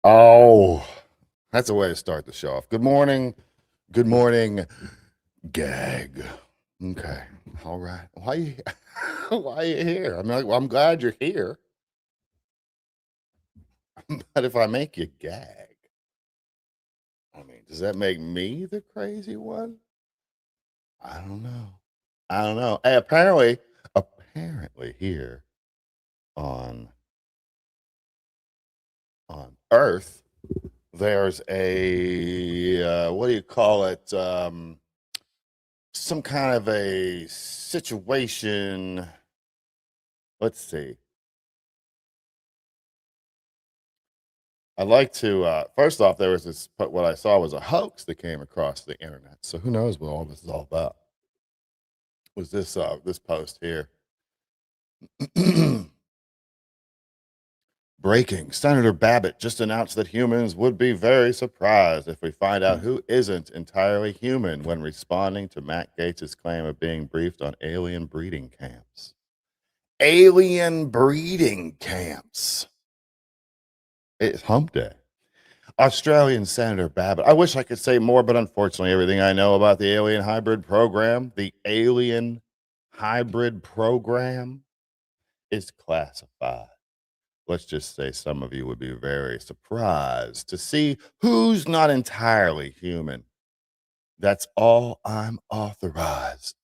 Oh, that's a way to start the show off. Good morning. Good morning. Gag. Okay. All right. Why are you here? I mean, well, I'm glad you're here. But if I make you gag, I mean, does that make me the crazy one? I don't know. I don't know. Hey, apparently here on Earth, there's a what do you call it? Some kind of a situation. Let's see. I'd like to first off, there was this what I saw was a hoax that came across the internet. So who knows what all this is all about? Was this this post here? Breaking. Senator Babbitt just announced that humans would be very surprised if we find out who isn't entirely human when responding to Matt Gaetz's claim of being briefed on alien breeding camps. Alien breeding camps. It's Hump Day. Australian Senator Babbitt. I wish I could say more, but unfortunately, everything I know about the alien hybrid program, is classified. Let's just say some of you would be very surprised to see who's not entirely human. That's all I'm authorized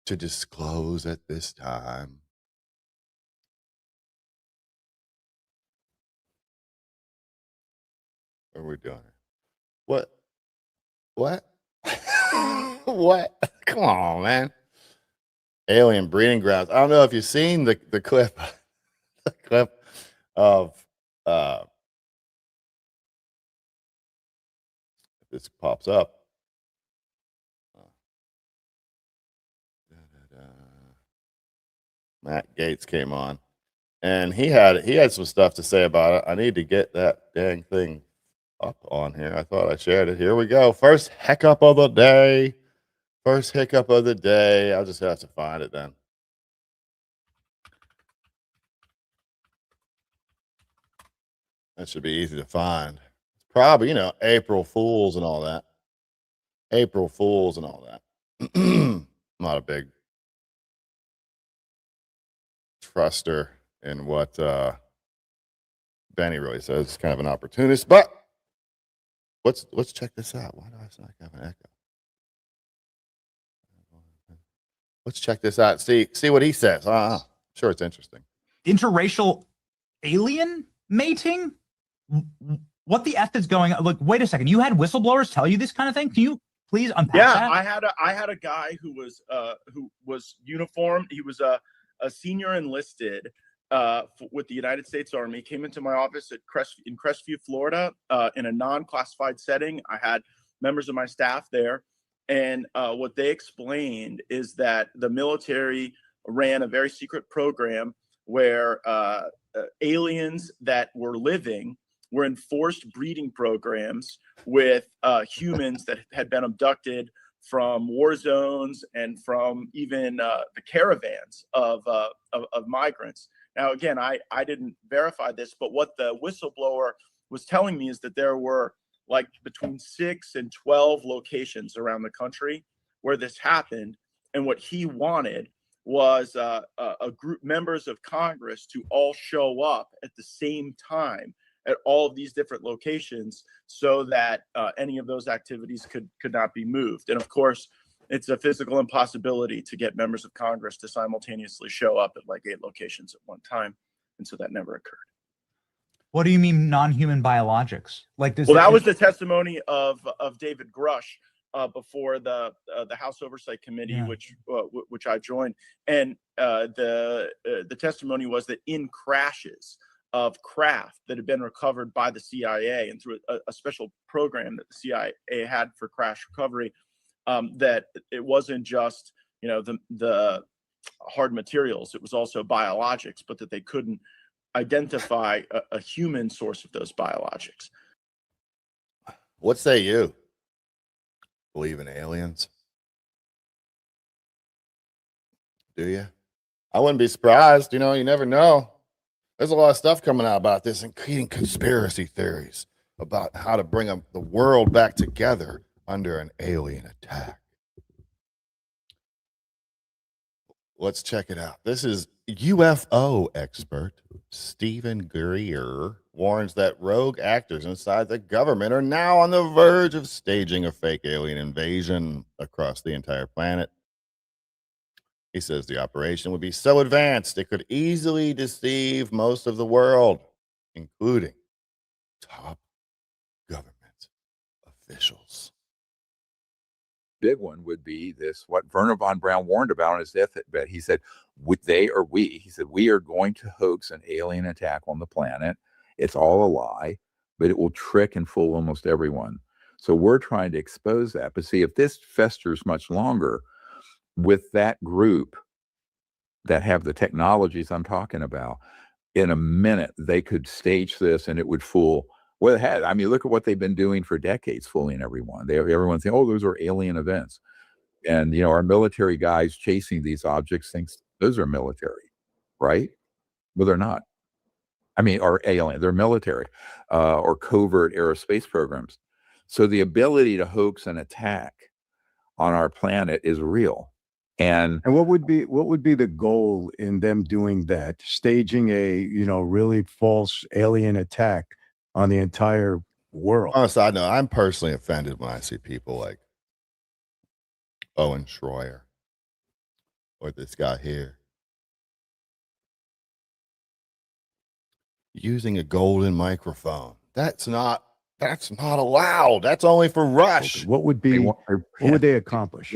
to disclose at this time. What are we doing? What? What? What? Come on, man. Alien breeding grounds. I don't know if you've seen the clip, the clip of if this pops up. Matt Gaetz came on, and he had some stuff to say about it. I need to get that dang thing up on here. I thought I shared it. Here we go. First hiccup of the day. First hiccup of the day. I'll just have to find it then. That should be easy to find. Probably, you know, April Fools and all that. April Fools and all that. Not a big truster in what Benny really says. It's kind of an opportunist, but let's check this out. Why do I not have an echo? Let's check this out. See what he says. Sure, it's interesting. Interracial alien mating? What the F is going on? Look, wait a second. You had whistleblowers tell you this kind of thing? Can you please unpack that? I had a guy who was uniformed. He was a senior enlisted with the United States Army. Came into my office in Crestview, Florida, in a non-classified setting. I had members of my staff there, and what they explained is that the military ran a very secret program where aliens that were living were enforced breeding programs with humans that had been abducted from war zones and from even the caravans of migrants. Now, again, I didn't verify this, but what the whistleblower was telling me is that there were like between 6 and 12 locations around the country where this happened. And what he wanted was a group, members of Congress, to all show up at the same time at all of these different locations so that any of those activities could not be moved. And of course, it's a physical impossibility to get members of Congress to simultaneously show up at like 8 locations at one time. And so that never occurred. What do you mean non-human biologics? Like this? Well, that was the testimony of David Grush before the House Oversight Committee, Yeah. which I joined, and the testimony was that in crashes of craft that had been recovered by the CIA and through a special program that the CIA had for crash recovery, that it wasn't just the hard materials, it was also biologics, but that they couldn't identify a human source of those biologics. What say you? Believe in aliens? Do you? I wouldn't be surprised. You never know. There's a lot of stuff coming out about this, including conspiracy theories about how to bring the world back together under an alien attack. Let's check it out. This is UFO expert Stephen Greer warns that rogue actors inside the government are now on the verge of staging a fake alien invasion across the entire planet. He says the operation would be so advanced it could easily deceive most of the world, including top government officials. Big one would be this, what Werner von Braun warned about on his deathbed. He said, would they or we, he said, we are going to hoax an alien attack on the planet. It's all a lie, but it will trick and fool almost everyone. So we're trying to expose that. But see, if this festers much longer with that group that have the technologies I'm talking about, in a minute, they could stage this and it would fool. Well, it had. I mean, look at what they've been doing for decades, fooling everyone. Everyone's saying, oh, those are alien events. And, our military guys chasing these objects thinks those are military, right? Well, they're not. I mean, or alien, they're military or covert aerospace programs. So the ability to hoax an attack on our planet is real. And what would be the goal in them doing that, staging a really false alien attack on the entire world? On a side note, I'm personally offended when I see people like Owen Schroyer or this guy here using a golden microphone. That's not allowed. That's only for Rush. What would they accomplish?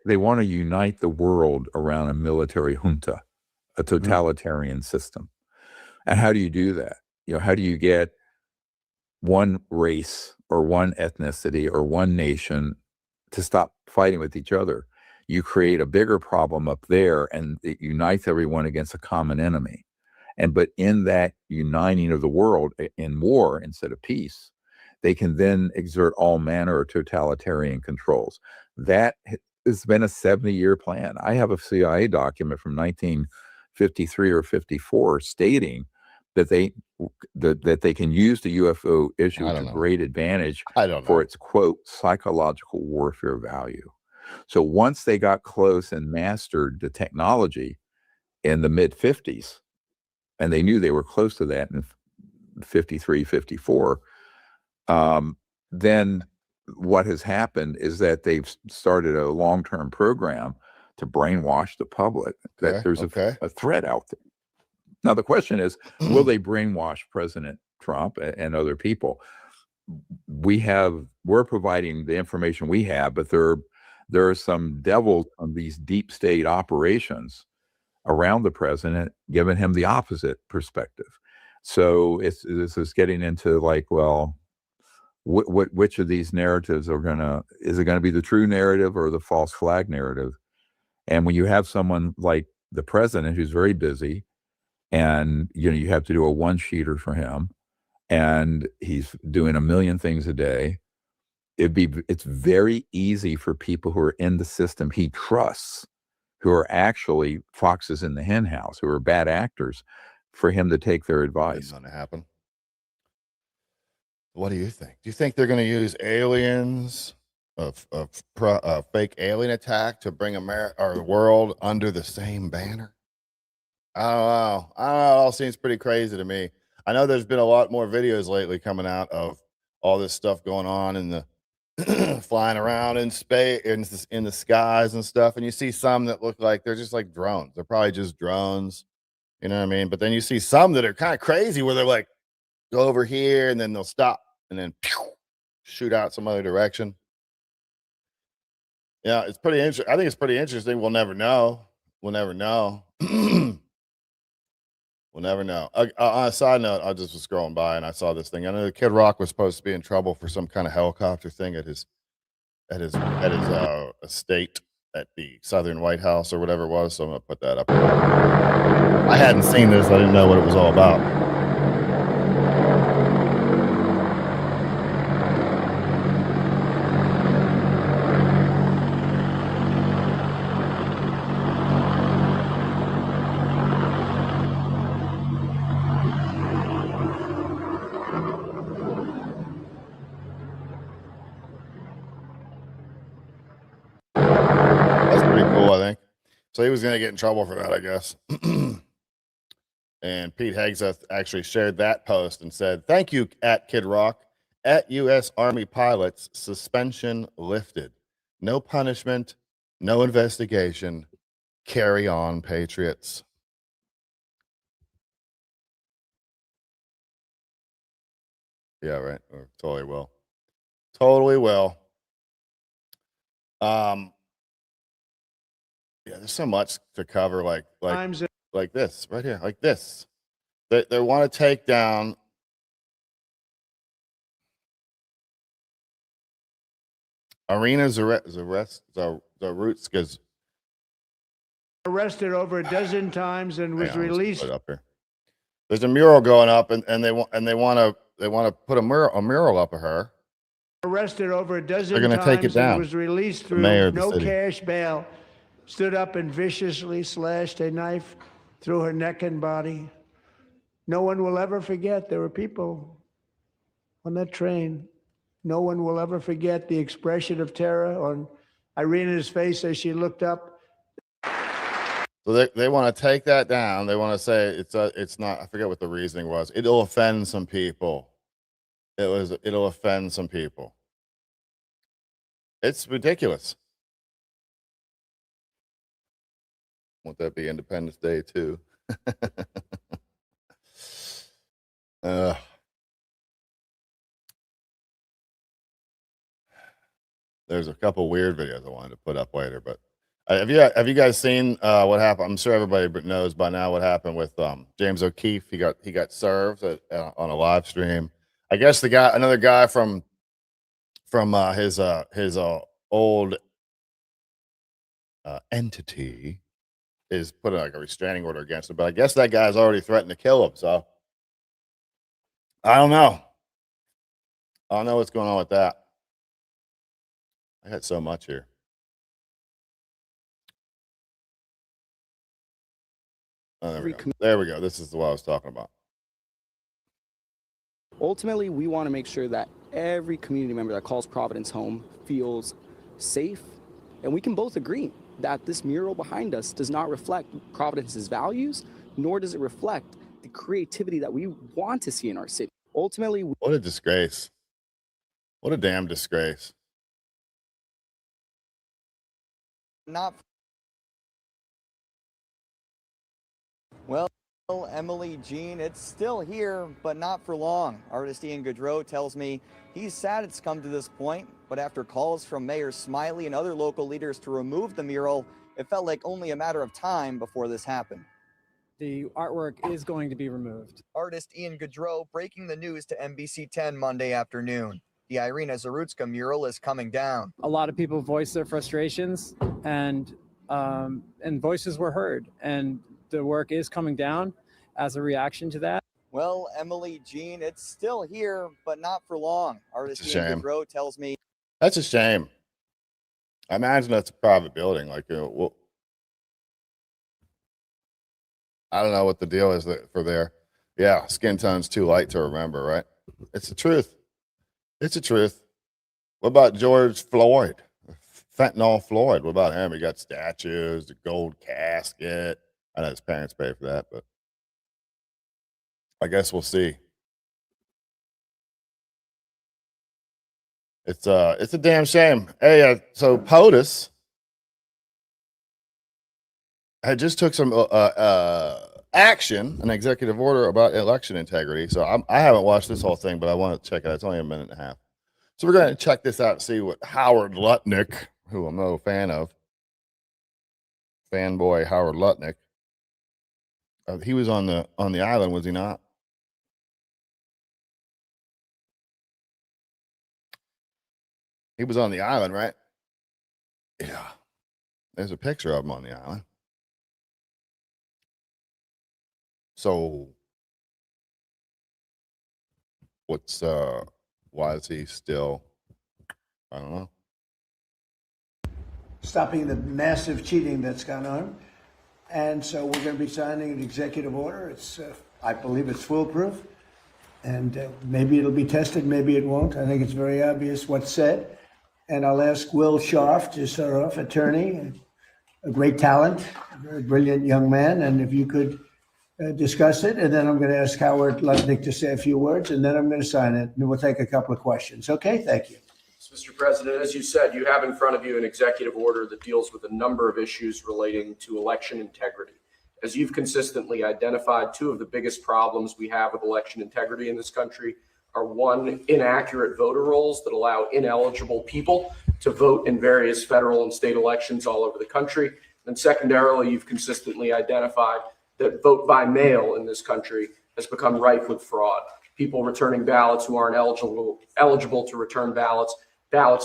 They want to unite the world around a military junta, a totalitarian system. And how do you do that? How do you get one race or one ethnicity or one nation to stop fighting with each other? You create a bigger problem up there and it unites everyone against a common enemy. But in that uniting of the world in war instead of peace, they can then exert all manner of totalitarian controls. That has been a 70-year plan. I have a CIA document from 1953 or 54 stating that they can use the UFO issue to great advantage for its, quote, psychological warfare value. So once they got close and mastered the technology in the mid-50s, and they knew they were close to that in 53, 54, then what has happened is that they've started a long-term program to brainwash the public that there's a threat out there. Now, the question is, will they brainwash President Trump and other people? We're providing the information we have, but there are some devils on these deep state operations around the president, giving him the opposite perspective. So this is getting into like, well, which of these narratives is it going to be the true narrative or the false flag narrative? And when you have someone like the president who's very busy, and you have to do a one-sheeter for him, and he's doing a million things a day. It's very easy for people who are in the system he trusts, who are actually foxes in the hen house, who are bad actors, for him to take their advice. It's going to happen. What do you think? Do you think they're going to use aliens, a fake alien attack to bring America or the world under the same banner? I don't know. It all seems pretty crazy to me. I know there's been a lot more videos lately coming out of all this stuff going on in the flying around in space, in the skies and stuff. And you see some that look like they're just like drones. They're probably just drones. You know what I mean? But then you see some that are kind of crazy where they're like, go over here and then they'll stop and then shoot out some other direction. Yeah, it's pretty interesting. I think it's pretty interesting. We'll never know. We'll never know. We'll never know. On a side note, I just was scrolling by and I saw this thing. I know the Kid Rock was supposed to be in trouble for some kind of helicopter thing at his estate at the Southern White House or whatever it was. So I'm gonna put that up. I hadn't seen this. I didn't know what it was all about. That's pretty cool, I think. So he was going to get in trouble for that, I guess. And Pete Hegseth actually shared that post and said, "Thank you, at Kid Rock. At U.S. Army pilots, suspension lifted. No punishment, no investigation. Carry on, Patriots." Yeah, right. Totally will. Totally will. Yeah, there's so much to cover, like this right here, like this. They want to take down Arena Zarutska's. Arrested over a dozen times and was released. Put it up here. There's a mural going up, and they want to put a mural up of her. Arrested over a dozen They're going to take it times down. and was released The through mayor of the no city. cash bail. Stood up and viciously slashed a knife through her neck and body. No one will ever forget there were people on that train. No one will ever forget the expression of terror on Irina's face as she looked up. So they want to take that down. They want to say it's not. I forget what the reasoning was. It'll offend some people. It'll offend some people. It's ridiculous. Won't that be Independence Day too? There's a couple weird videos I wanted to put up later, but have you guys seen what happened? I'm sure everybody knows by now what happened with James O'Keefe. He got served on a live stream. I guess another guy from his old entity is putting like a restraining order against him, but I guess that guy's already threatened to kill him. So I don't know. I don't know what's going on with that. I got so much here. Oh, there we go. This is what I was talking about. Ultimately, we want to make sure that every community member that calls Providence home feels safe. And we can both agree that this mural behind us does not reflect Providence's values, nor does it reflect the creativity that we want to see in our city. Ultimately, what a disgrace. What a damn disgrace. Well, Emily, Jean, it's still here, but not for long. Artist Ian Gaudreau tells me he's sad it's come to this point, but after calls from Mayor Smiley and other local leaders to remove the mural, it felt like only a matter of time before this happened. The artwork is going to be removed. Artist Ian Gaudreau breaking the news to NBC 10 Monday afternoon. The Irina Zarutska mural is coming down. A lot of people voiced their frustrations, and voices were heard, and the work is coming down as a reaction to that. Well, Emily Jean, it's still here, but not for long. Artist It's a Ian shame. Goodrow tells me. That's a shame. I imagine that's a private building. Like, well, I don't know what the deal is for there. Yeah, skin tone's too light to remember, right? It's the truth. It's the truth. What about George Floyd? Fentanyl Floyd. What about him? He got statues, the gold casket. I know his parents paid for that, but I guess we'll see. It's a damn shame. Hey, so POTUS had just took some action, an executive order about election integrity. So I haven't watched this whole thing, but I want to check it out. It's only a minute and a half. So we're going to check this out and see what Howard Lutnick, who I'm no fan of, fanboy Howard Lutnick, he was on the island, was he not? He was on the island, right? Yeah. There's a picture of him on the island. So why is he still, I don't know. Stopping the massive cheating that's gone on. And so we're going to be signing an executive order. It's, I believe it's foolproof. And maybe it'll be tested, maybe it won't. I think it's very obvious what's said. And I'll ask Will Scharf to start off, attorney, a great talent, a very brilliant young man. And if you could discuss it, and then I'm going to ask Howard Lutnick to say a few words, and then I'm going to sign it, and we'll take a couple of questions. Okay, thank you. Mr. President, as you said, you have in front of you an executive order that deals with a number of issues relating to election integrity. As you've consistently identified, two of the biggest problems we have with election integrity in this country are, one, inaccurate voter rolls that allow ineligible people to vote in various federal and state elections all over the country. And secondarily, you've consistently identified that vote by mail in this country has become rife with fraud. People returning ballots who aren't eligible to return ballots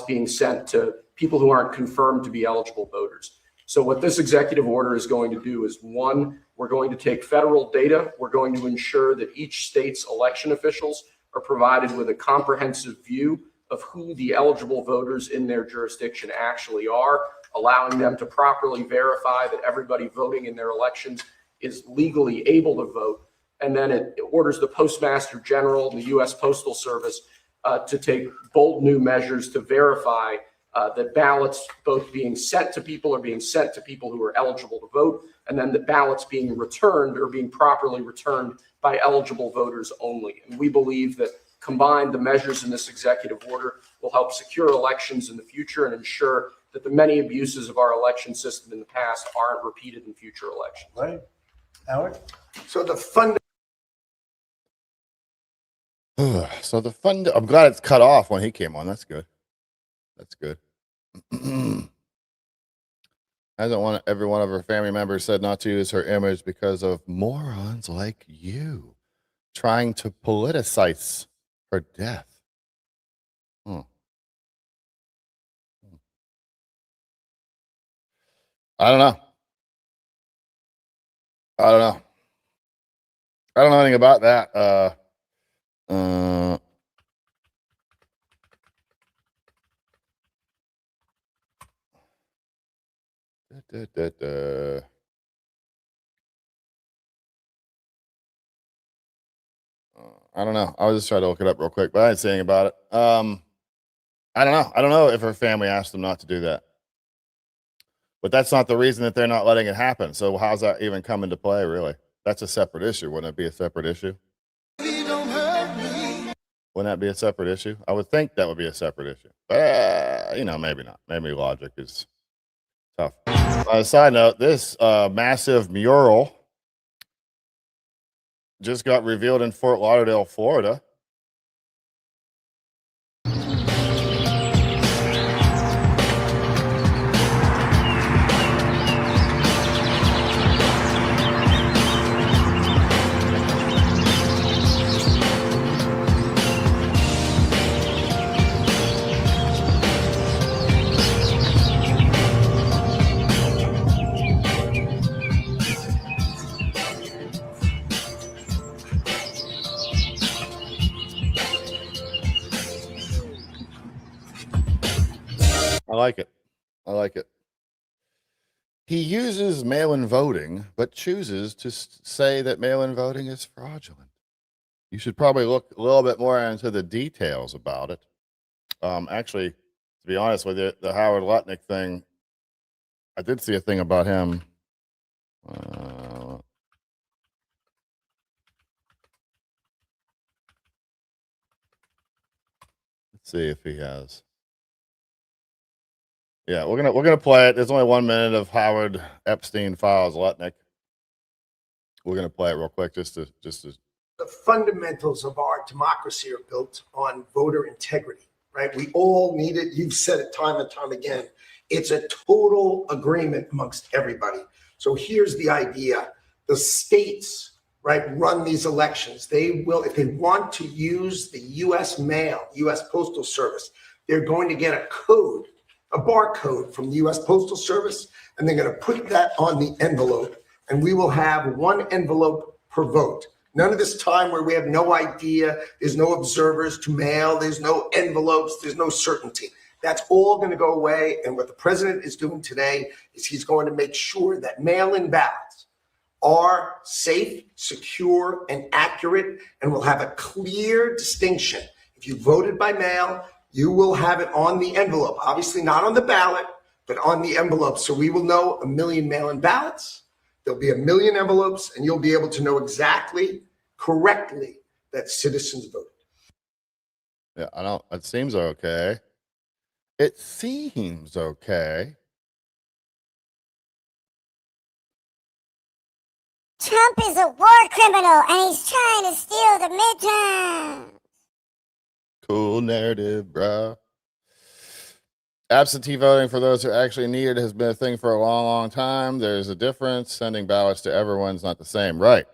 being sent to people who aren't confirmed to be eligible voters. So what this executive order is going to do is, one, we're going to take federal data. We're going to ensure that each state's election officials are provided with a comprehensive view of who the eligible voters in their jurisdiction actually are, allowing them to properly verify that everybody voting in their elections is legally able to vote. And then it orders the Postmaster General, the U.S. Postal Service, to take bold new measures to verify that ballots both being sent to people are being sent to people who are eligible to vote, and then the ballots being returned or being properly returned by eligible voters only. And we believe that combined, the measures in this executive order will help secure elections in the future and ensure that the many abuses of our election system in the past aren't repeated in future elections. Right. Howard? So the fund. I'm glad it's cut off when he came on. That's good. That's good. Hasn't every one of her family members said not to use her image because of morons like you trying to politicize her death. I don't know. I don't know anything about that. I don't know. I was just trying to look it up real quick, but I didn't say anything about it. I don't know. I don't know if her family asked them not to do that. But that's not the reason that they're not letting it happen. So how's that even come into play, really? That's a separate issue. Wouldn't it be a separate issue? Wouldn't that be a separate issue? I would think that would be a separate issue. But, maybe not. Maybe logic is tough. On a side note, this massive mural just got revealed in Fort Lauderdale, Florida. I like it. He uses mail-in voting, but chooses to say that mail-in voting is fraudulent. You should probably look a little bit more into the details about it. Actually, to be honest with you, the Howard Lutnick thing, I did see a thing about him. Let's see if he has. Yeah, we're gonna play it. There's only 1 minute of Howard Epstein files Lutnick. We're gonna play it real quick just to. The fundamentals of our democracy are built on voter integrity, right? We all need it. You've said it time and time again. It's a total agreement amongst everybody. So here's the idea. The states, right, run these elections. They will, if they want to use the U.S. mail, U.S. Postal Service, they're going to get a code, a barcode from the U.S. Postal Service, and they're going to put that on the envelope, and we will have one envelope per vote. None of this time where we have no idea, there's no observers to mail, there's no envelopes, there's no certainty. That's all going to go away. And what the president is doing today is he's going to make sure that mail-in ballots are safe, secure, and accurate, and will have a clear distinction. If you voted by mail, you will have it on the envelope. Obviously not on the ballot, but on the envelope. So we will know 1 million mail-in ballots. There'll be 1 million envelopes, and you'll be able to know exactly, correctly, that citizens voted. Yeah, I don't. It seems okay. It seems okay. Trump is a war criminal, and he's trying to steal the midterm. Cool narrative, bruh. Absentee voting for those who actually need it has been a thing for a long, long time. There's a difference. Sending ballots to everyone's not the same. Right.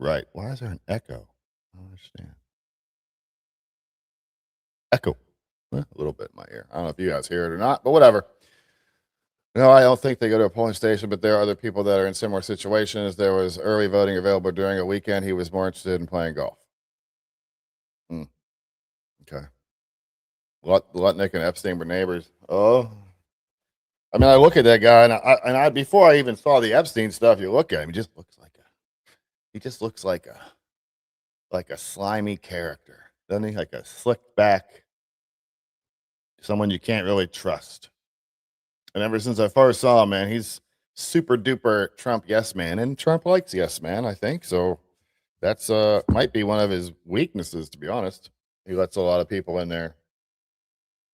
Right. Why is there an echo? I don't understand. Echo. A little bit in my ear. I don't know if you guys hear it or not, but whatever. No, I don't think they go to a polling station, but there are other people that are in similar situations. There was early voting available during a weekend. He was more interested in playing golf. Okay. Lutnick and Epstein were neighbors. Oh, I mean, I look at that guy, and I before I even saw the Epstein stuff, you look at him, he just looks like a slimy character, doesn't he? Like a slick back, someone you can't really trust. And ever since I first saw him, man, he's super duper Trump yes man, and Trump likes yes man, I think. So that's might be one of his weaknesses, to be honest. He lets a lot of people in there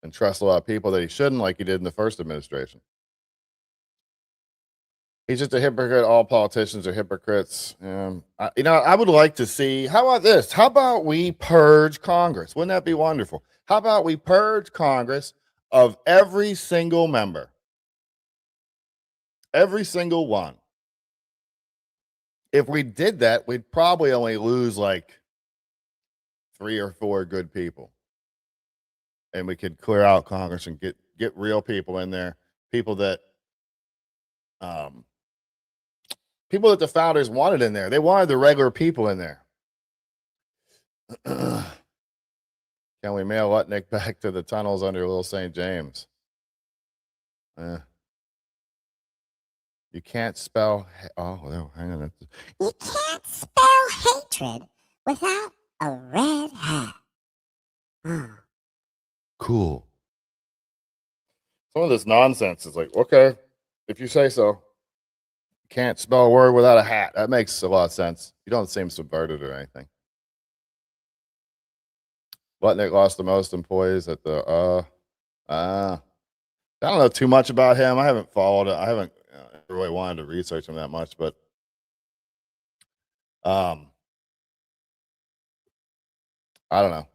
and trust a lot of people that he shouldn't, like he did in the first administration. He's just a hypocrite. All politicians are hypocrites. I would like to see, how about this? How about we purge Congress? Wouldn't that be wonderful? How about we purge Congress of every single member? Every single one. If we did that, we'd probably only lose like 3 or 4 good people. And we could clear out Congress and get real people in there, people that the founders wanted in there. They wanted the regular people in there. Can we mail Lutnick back to the tunnels under Little St. James? You can't spell. Oh, no, hang on. You can't spell hatred without a red hat. Cool. Some of this nonsense is like, okay, if you say so. Can't spell a word without a hat. That makes a lot of sense. You don't seem subverted or anything. Lutnick lost the most employees at the I don't know too much about him. I haven't followed it. I haven't really wanted to research him that much, but I don't know.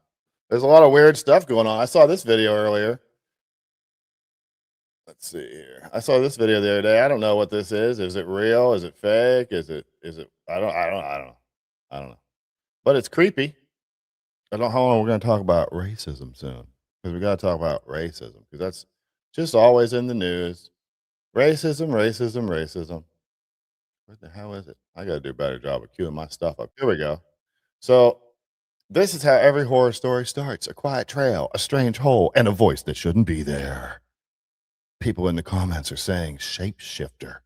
There's a lot of weird stuff going on. I saw this video earlier. Let's see here. I saw this video the other day. I don't know what this is. Is it real? Is it fake? Is it I don't know. But it's creepy. Hold on, we're gonna talk about racism soon. Because we gotta talk about racism. Because that's just always in the news. Racism. What the hell is it? I gotta do a better job of queuing my stuff up. Here we go. So this is how every horror story starts. A quiet trail, a strange hole, and a voice that shouldn't be there. People in the comments are saying shapeshifter.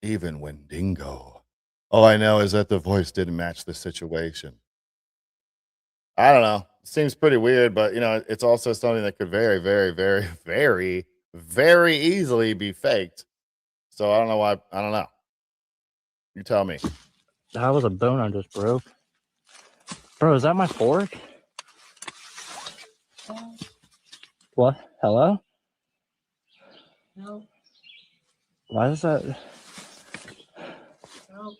Even Wendigo. All I know is that the voice didn't match the situation. I don't know. Seems pretty weird, but it's also something that could very, very, very, very, very easily be faked. So I don't know why. I don't know. You tell me. That was a bone I just broke. Bro, is that my fork? What? Hello? No. Why is that? No.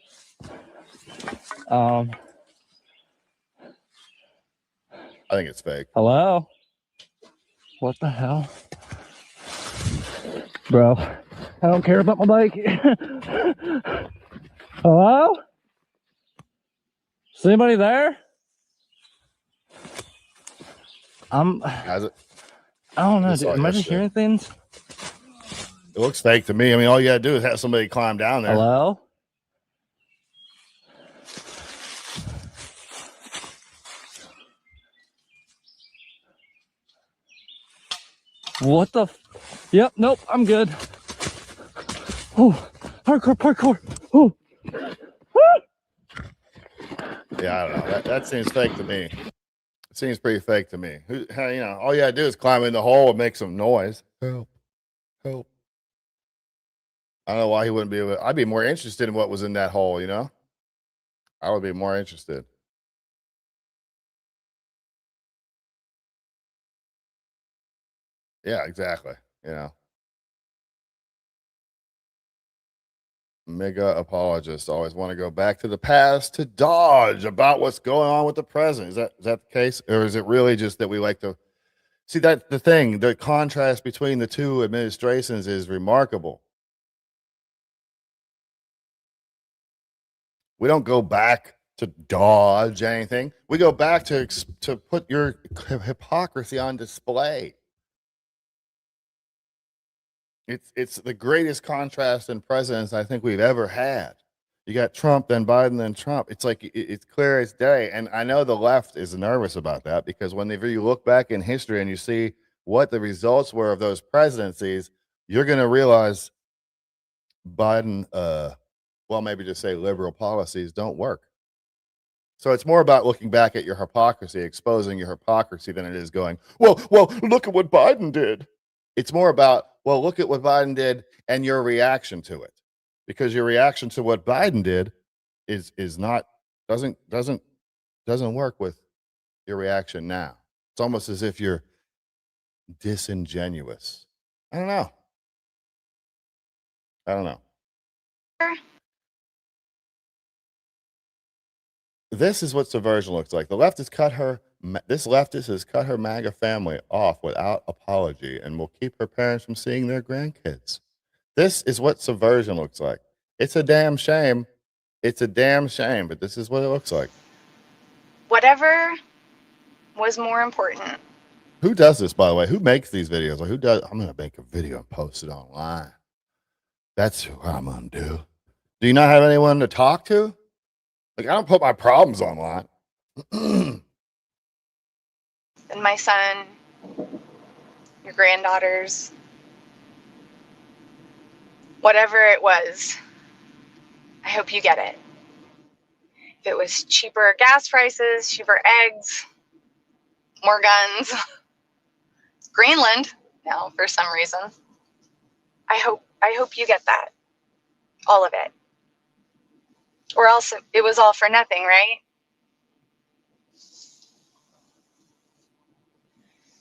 I think it's fake. Hello? What the hell? Bro, I don't care about my bike. Hello? Is anybody there? Has it? I don't know, Just dude. saw it Am I just yesterday. hearing things? It looks fake to me. I mean, all you gotta do is have somebody climb down there. Hello? What the? Yep, nope, I'm good. Oh, parkour. Oh. Yeah, I don't know. That seems fake to me. It seems pretty fake to me. All you gotta do is climb in the hole and make some noise. Help. Help. I don't know why he wouldn't be able to. I'd be more interested in what was in that hole, I would be more interested. Yeah, exactly. Mega apologists always want to go back to the past to dodge about what's going on with the present. Is that the case? Or is it really just that we like to see that the thing, the contrast between the two administrations is remarkable. We don't go back to dodge anything. We go back to put your hypocrisy on display. It's the greatest contrast in presidents I think we've ever had. You got Trump, then Biden, then Trump. It's like it's clear as day. And I know the left is nervous about that because whenever you look back in history and you see what the results were of those presidencies, you're going to realize Biden, well, maybe just say liberal policies don't work. So it's more about looking back at your hypocrisy, exposing your hypocrisy than it is going, well, look at what Biden did. It's more about, well, look at what Biden did and your reaction to it. Because your reaction to what Biden did is not doesn't work with your reaction now. It's almost as if you're disingenuous. I don't know. This is what subversion looks like. This leftist has cut her MAGA family off without apology and will keep her parents from seeing their grandkids. This is what subversion looks like. It's a damn shame. But this is what it looks like. Whatever was more important. Who does this, by the way? Who makes these videos? Or who does? I'm going to make a video and post it online. That's what I'm going to do. Do you not have anyone to talk to? Like, I don't put my problems online. And my son, your granddaughters, whatever it was, I hope you get it. If it was cheaper gas prices, cheaper eggs, more guns, Greenland, now for some reason, I hope you get that. All of it. Or else it was all for nothing, right?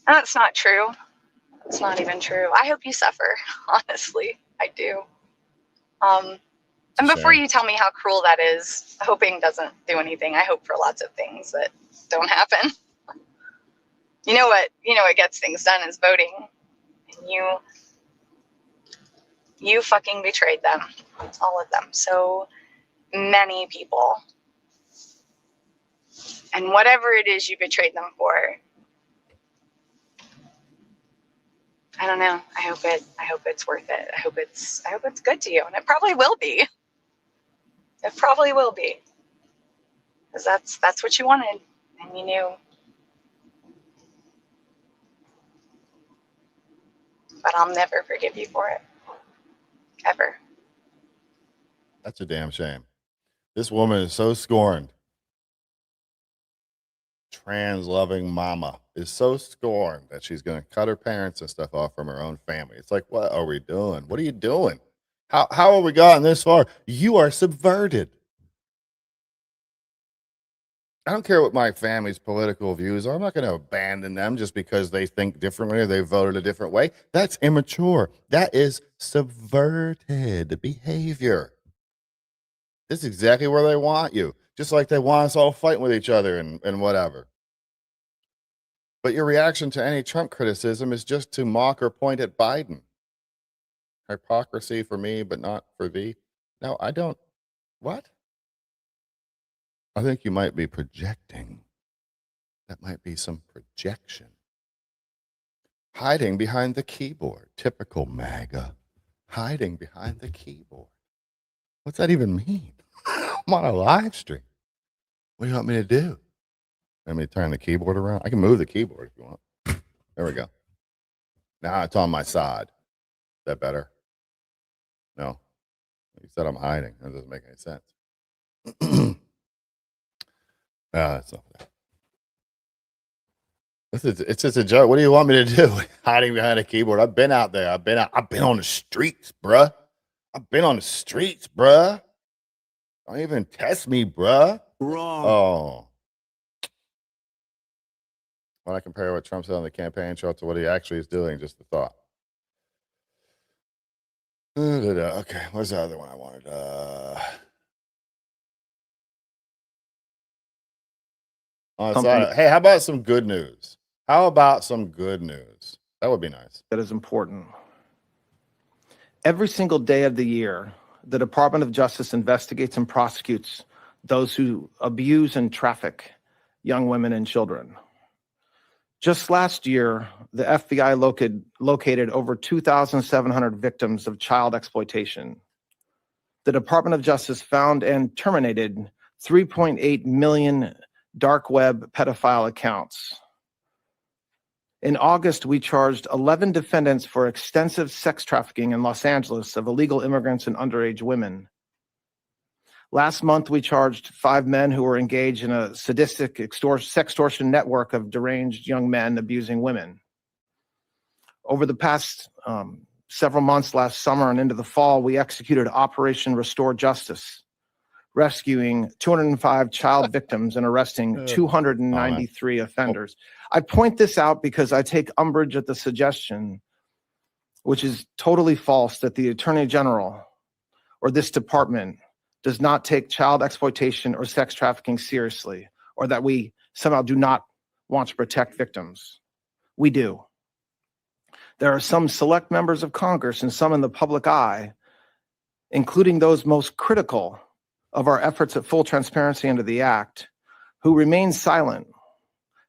That's not true. It's not even true. I hope you suffer, honestly. I do. And before you tell me how cruel that is, hoping doesn't do anything. I hope for lots of things that don't happen. You know what gets things done is voting. And you fucking betrayed them. All of them. So many people. And whatever it is you betrayed them for, I don't know. I hope it's worth it. I hope it's good to you. And it probably will be. It probably will be. Because that's what you wanted. And you knew. but I'll never forgive you for it. Ever. That's a damn shame. This woman is so scorned. Trans-loving mama is so scorned that she's going to cut her parents and stuff off from her own family. It's like, what are we doing? What are you doing? How have we gotten this far? You are subverted. I don't care what my family's political views are. I'm not going to abandon them just because they think differently or they voted a different way. That's immature. That is subverted behavior. This is exactly where they want you. Just like they want us all fighting with each other and whatever. But your reaction to any Trump criticism is just to mock or point at Biden. Hypocrisy for me, but not for thee. No, I don't. What? I think you might be projecting. That might be some projection. Hiding behind the keyboard. Typical MAGA. Hiding behind the keyboard. What's that even mean? I'm on a live stream. What do you want me to do? Let me turn the keyboard around. I can move the keyboard if you want. There we go. Now it's on my side. Is that better? No. You said I'm hiding. That doesn't make any sense. That's not that. It's just a joke. What do you want me to do? Hiding behind a keyboard. I've been out there. I've been on the streets, bruh. I've been on the streets, bruh. Don't even test me, bruh. Wrong. Oh. When I compare what Trump said on the campaign trail to what he actually is doing, just the thought. Okay, what's the other one I wanted? Hey, how about some good news? How about some good news? That would be nice. That is important. Every single day of the year, the Department of Justice investigates and prosecutes those who abuse and traffic young women and children. Just last year, the FBI located over 2,700 victims of child exploitation. The Department of Justice found and terminated 3.8 million dark web pedophile accounts. In August, we charged 11 defendants for extensive sex trafficking in Los Angeles of illegal immigrants and underage women. Last month, we charged 5 men who were engaged in a sadistic sextortion network of deranged young men abusing women. Over the past several months, last summer and into the fall, we executed Operation Restore Justice, rescuing 205 child victims and arresting 293 offenders. I point this out because I take umbrage at the suggestion, which is totally false, that the Attorney General or this department does not take child exploitation or sex trafficking seriously, or that we somehow do not want to protect victims. We do. There are some select members of Congress and some in the public eye, including those most critical of our efforts at full transparency under the Act, who remain silent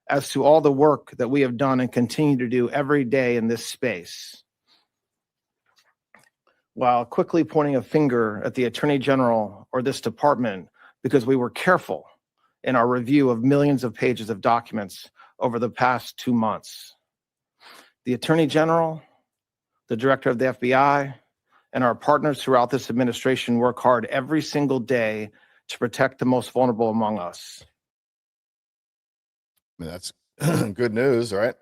as to all the work that we have done and continue to do every day in this space, while quickly pointing a finger at the Attorney General or this department because we were careful in our review of millions of pages of documents over the past 2 months. The Attorney General, the Director of the FBI, and our partners throughout this administration work hard every single day to protect the most vulnerable among us. I mean, that's good news, right?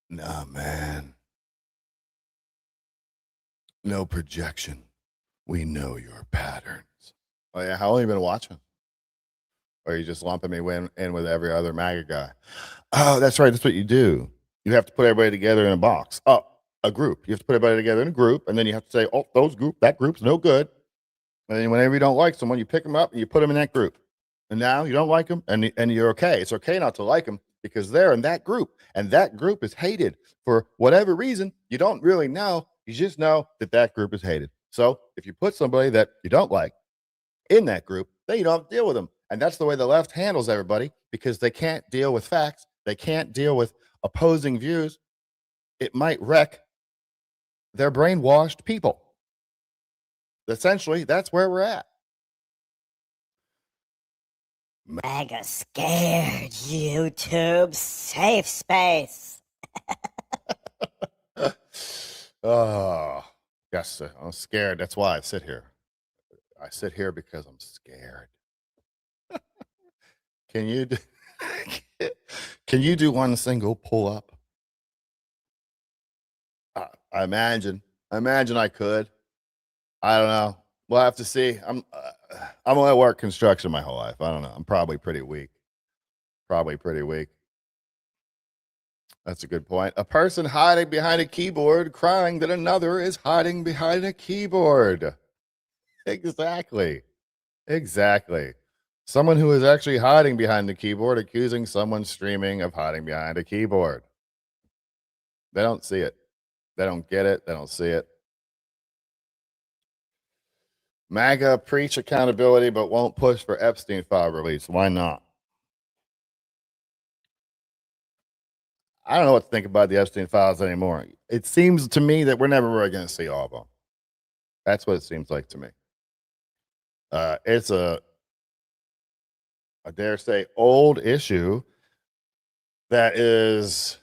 Nah, man. No projection. We know your patterns. Oh, yeah. How long have you been watching? Or are you just lumping me in with every other MAGA guy? Oh, that's right. That's what you do. You have to put everybody together in a box. Oh, a group. You have to put everybody together in a group, and then you have to say, oh, that group's no good. And then whenever you don't like someone, you pick them up and you put them in that group. And now you don't like them, and you're okay. It's okay not to like them because they're in that group, and that group is hated for whatever reason. You don't really know. You just know that group is hated. So if you put somebody that you don't like in that group, then you don't have to deal with them. And that's the way the left handles everybody, because they can't deal with facts. They can't deal with opposing views. It might wreck their brainwashed people. Essentially, that's where we're at. MAGA scared YouTube safe space. Oh, yes, I'm scared. That's why I sit here. I sit here because I'm scared. Can you do, can you do one single pull up? I imagine I could. I don't know. We'll have to see. I'm only worked construction my whole life. I don't know. I'm probably pretty weak. That's a good point. A person hiding behind a keyboard crying that another is hiding behind a keyboard. Exactly. Someone who is actually hiding behind the keyboard accusing someone streaming of hiding behind a keyboard. They don't see it. They don't get it. They don't see it. MAGA preach accountability but won't push for Epstein file release. Why not? I don't know what to think about the Epstein files anymore. It seems to me that we're never really going to see all of them. That's what it seems like to me. It's I dare say, old issue that is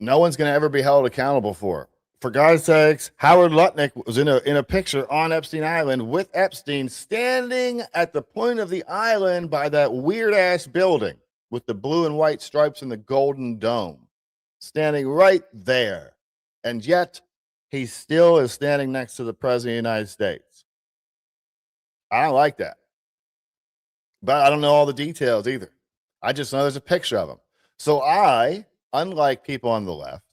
no one's going to ever be held accountable for. For God's sakes, Howard Lutnick was in a picture on Epstein Island with Epstein standing at the point of the island by that weird ass building with the blue and white stripes and the golden dome, standing right there. And yet he still is standing next to the president of the United States. I don't like that. But I don't know all the details either. I just know there's a picture of him. So I, unlike people on the left,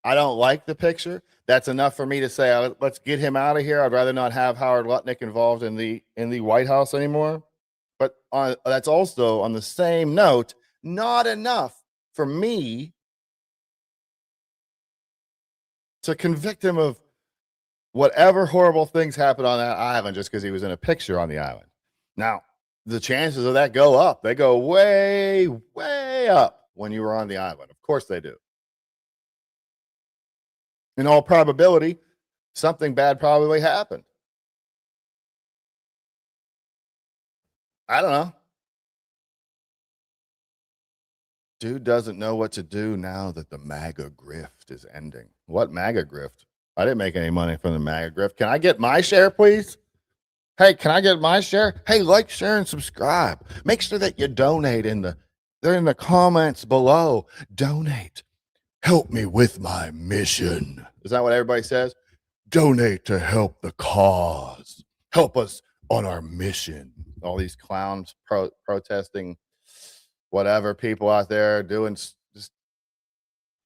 I don't like the picture. That's enough for me to say, let's get him out of here. I'd rather not have Howard Lutnick involved in the White House anymore. But that's also on the same note, not enough for me to convict him of whatever horrible things happened on that island just because he was in a picture on the island. Now, the chances of that go up. They go way, way up when you were on the island. Of course they do. In all probability, something bad probably happened. I don't know. Dude doesn't know what to do now that the MAGA grift is ending. What MAGA grift? I didn't make any money from the MAGA grift. Can I get my share, please? Hey, can I get my share? Hey, like, share, and subscribe. Make sure that you donate they're in the comments below. Donate. Help me with my mission. Is that what everybody says? Donate to help the cause. Help us on our mission. All these clowns protesting, whatever, people out there doing just.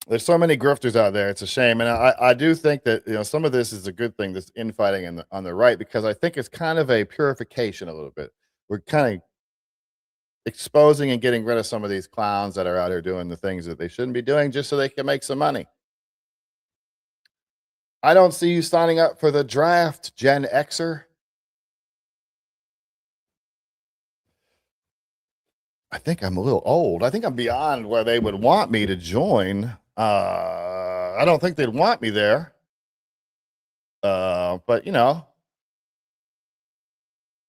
There's so many grifters out there. It's a shame. And I do think that, some of this is a good thing, this infighting on the right, because I think it's kind of a purification a little bit. We're kind of exposing and getting rid of some of these clowns that are out here doing the things that they shouldn't be doing just so they can make some money. I don't see you signing up for the draft, Gen Xer. I think I'm a little old. I think I'm beyond where they would want me to join. I don't think they'd want me there. But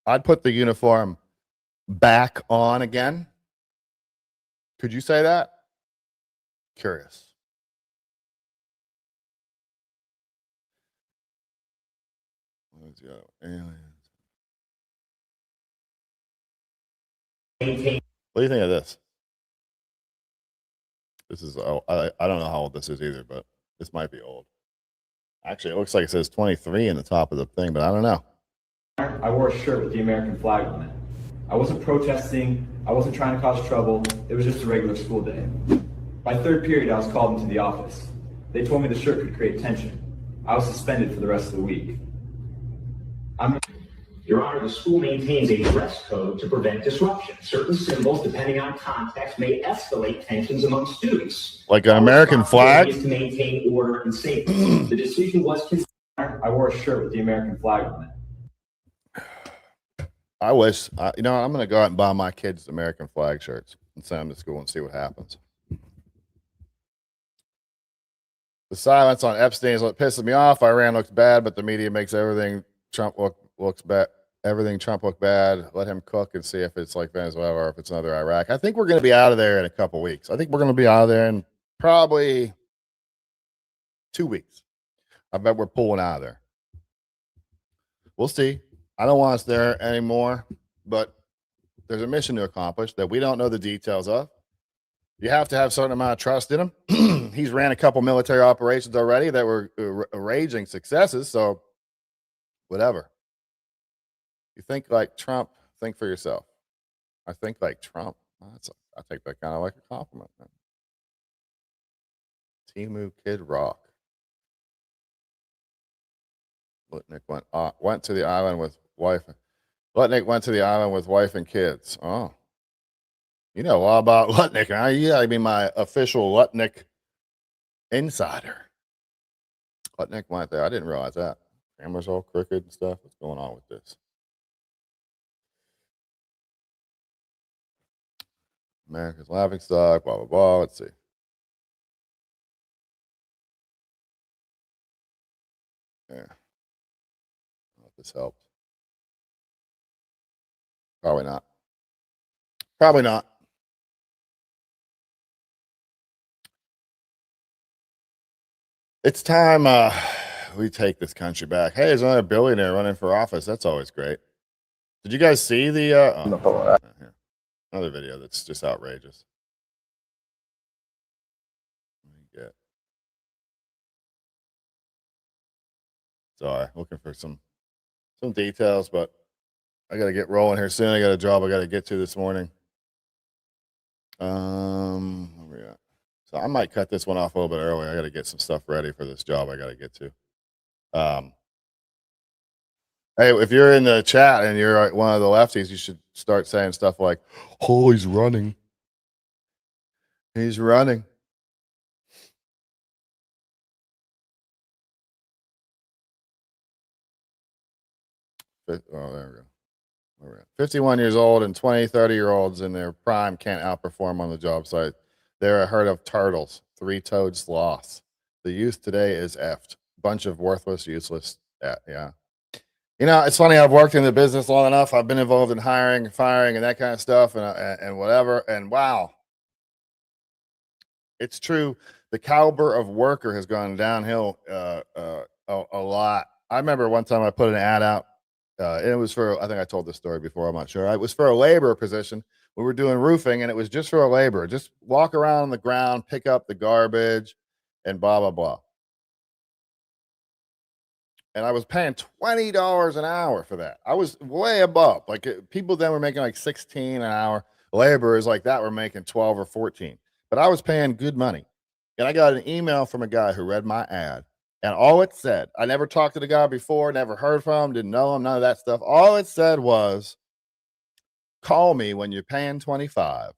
I'd put the uniform back on again. Could you say that? Curious. Let's go. Aliens. What do you think of this? This is, I don't know how old this is either, but this might be old. Actually, it looks like it says 23 in the top of the thing, but I don't know. I wore a shirt with the American flag on it. I wasn't protesting. I wasn't trying to cause trouble. It was just a regular school day. By third period, I was called into the office. They told me the shirt could create tension. I was suspended for the rest of the week. Your Honor, the school maintains a dress code to prevent disruption. Certain symbols, depending on context, may escalate tensions among students. Like an American flag? Is to maintain order and safety. The decision was I wore a shirt with the American flag on it. I wish, I'm going to go out and buy my kids American flag shirts and send them to school and see what happens. The silence on Epstein is what pisses me off. Iran looks bad, but the media makes everything Trump looks bad. everything Trump look bad. Let him cook and see if it's like Venezuela or if it's another Iraq. I think we're going to be out of there in a couple weeks. I think we're going to be out of there in probably 2 weeks. I bet we're pulling out of there. We'll see. I don't want us there anymore, but there's a mission to accomplish that we don't know the details of. You have to have a certain amount of trust in him. He's ran a couple military operations already that were raging successes. So whatever. You think like Trump, think for yourself. I think like Trump. I take that kind of like a compliment. Man. Timu Kid Rock. Lutnick went to the island with wife. Lutnick went to the island with wife and kids. Oh. You know a lot about Lutnick, huh? You gotta be my official Lutnick insider. Lutnick went there. I didn't realize that. Camera's all crooked and stuff. What's going on with this? America's laughing stock, blah, blah, blah. Let's see. Yeah. I don't know if this helped. Probably not. Probably not. It's time we take this country back. Hey, there's another billionaire running for office. That's always great. Did you guys see the here. Another video that's just outrageous? Sorry, looking for some details, but I got to get rolling here soon. I got a job I got to get to this morning. Where we at? So I might cut this one off a little bit early. I got to get some stuff ready for this job I got to get to. Hey, if you're in the chat and you're one of the lefties, you should start saying stuff like, "Oh, he's running. He's running." Oh, there we go. 51 years old and 20, 30-year-olds in their prime can't outperform on the job site. They're a herd of turtles, three-toed sloths. The youth today is effed. Bunch of worthless, useless. Yeah. You know, it's funny. I've worked in the business long enough. I've been involved in hiring, firing, and that kind of stuff, and whatever. And wow, it's true. The caliber of worker has gone downhill a lot. I remember one time I put an ad out. It was for, I think I told this story before, I'm not sure. It was for a labor position. We were doing roofing, and it was just for a laborer. Just walk around on the ground, pick up the garbage, and blah, blah, blah. And I was paying $20 an hour for that. I was way above. Like people then were making like 16 an hour. Laborers like that were making 12 or 14. But I was paying good money. And I got an email from a guy who read my ad. And all it said, I never talked to the guy before, never heard from him, didn't know him, none of that stuff. All it said was, call me when you're paying 25.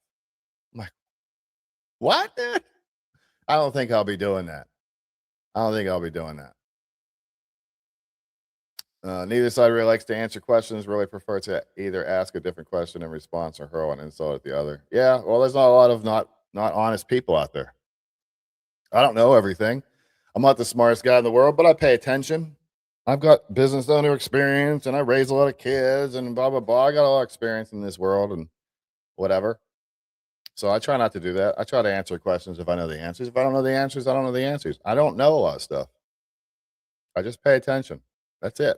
I'm like, what? I don't think I'll be doing that. Neither side really likes to answer questions, really prefer to either ask a different question in response or hurl an insult at the other. Yeah, well, there's not a lot of not honest people out there. I don't know everything. I'm not the smartest guy in the world, but I pay attention. I've got business owner experience, and I raise a lot of kids, and blah, blah, blah. I got a lot of experience in this world and whatever. So I try not to do that. I try to answer questions if I know the answers. If I don't know the answers, I don't know the answers. I don't know a lot of stuff. I just pay attention. That's it.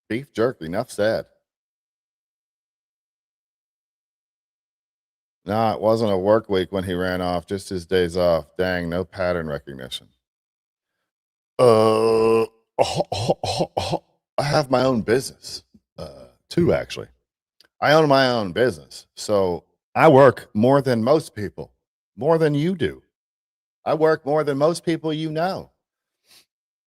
Beef jerky, enough said. No, it wasn't a work week when he ran off, just his days off. Dang, no pattern recognition. I have my own business. Two, actually. I own my own business. So I work more than most people, more than you do. I work more than most people you know.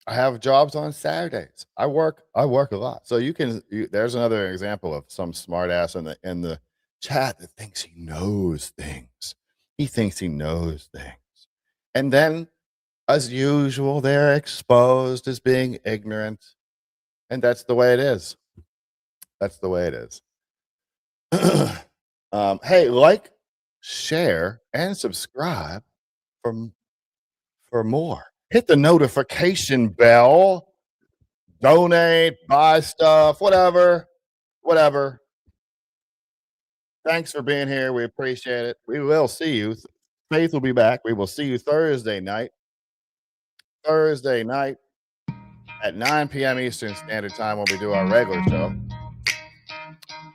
I have jobs on Saturdays. I work a lot. So there's another example of some smart ass in the chat that thinks he knows things. He thinks he knows things. And then, as usual, they're exposed as being ignorant. And that's the way it is. Hey, like, share, and subscribe for more. Hit the notification bell. donate, buy stuff, whatever. Thanks for being here. We appreciate it. We will see you. Faith will be back. We will see you Thursday night at 9 p.m. Eastern Standard Time when we do our regular show.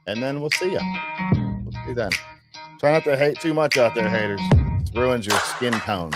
And then we'll see you. We'll see you then. Try not to hate too much out there, haters. It ruins your skin tone.